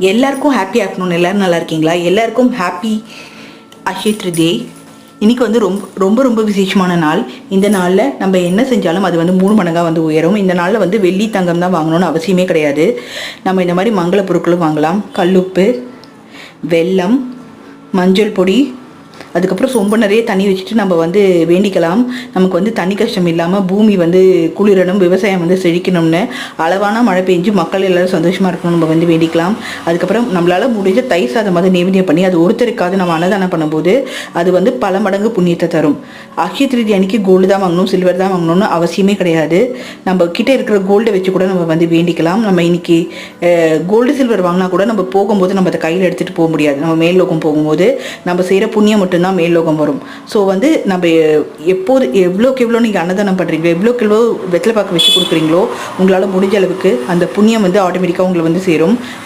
எல்லாருக்கும் happy afternoon. எல்லோரும் நல்லா இருக்கீங்களா? எல்லாருக்கும் ஹாப்பி அக்ஷய திருதியை. இன்றைக்கி வந்து ரொம்ப ரொம்ப விசேஷமான நாள். இந்த நாளில் நம்ம என்ன செஞ்சாலும் அது வந்து 3 மடங்காக வந்து உயரும். இந்த நாளில் வந்து வெள்ளி தங்கம் தான் வாங்கணும்னு அவசியமே கிடையாது. நம்ம இந்த மாதிரி மங்கள பொருட்களும் வாங்கலாம். கல்லுப்பு, வெல்லம், மஞ்சள் பொடி, அதுக்கப்புறம் சொம்பு நிறைய தண்ணி வச்சுட்டு நம்ம வந்து வேண்டிக்கலாம். நமக்கு வந்து தண்ணி கஷ்டம் இல்லாமல் பூமி வந்து குளிரணும், விவசாயம் வந்து செழிக்கணும்னு, அளவான மழை பெஞ்சு மக்கள் எல்லோரும் சந்தோஷமாக இருக்கணும் நம்ம வந்து வேண்டிக்கலாம். அதுக்கப்புறம் நம்மளால் முடிஞ்ச தயிர் சாதம் வந்து நைவேத்தியம் பண்ணி அது ஒருத்தருக்காவது நம்ம அன்னதானம் பண்ணும்போது அது வந்து பல மடங்கு புண்ணியத்தை தரும். அக்ஷய திருதி அன்னைக்கு கோல்டு தான் வாங்கணும், சில்வர் தான் வாங்கணும்னு அவசியமே கிடையாது. நம்ம கிட்டே இருக்கிற கோல்டை வச்சு கூட நம்ம வந்து வேண்டிக்கலாம். நம்ம இன்னைக்கு கோல்டு சில்வர் வாங்கினா கூட நம்ம போகும்போது நம்ம அதை கையில் எடுத்துகிட்டு போக முடியாது. நம்ம மேல் லோகம் போகும்போது நம்ம செய்கிற புண்ணியம் மட்டும்தான் மேல் லோகம் வரும். ஸோ வந்து நம்ம எப்போது எவ்வளோக்கு எவ்வளோ நீங்கள் அன்னதானம் பண்ணுறீங்களோ, எவ்வளோக்கு எவ்வளோ வெத்தலை பாக்கு வச்சு கொடுக்குறீங்களோ, உங்களால் முடிஞ்ச அளவுக்கு அந்த புண்ணியம் வந்து ஆட்டோமேட்டிக்காக உங்களை வந்து சேரும். ஸோ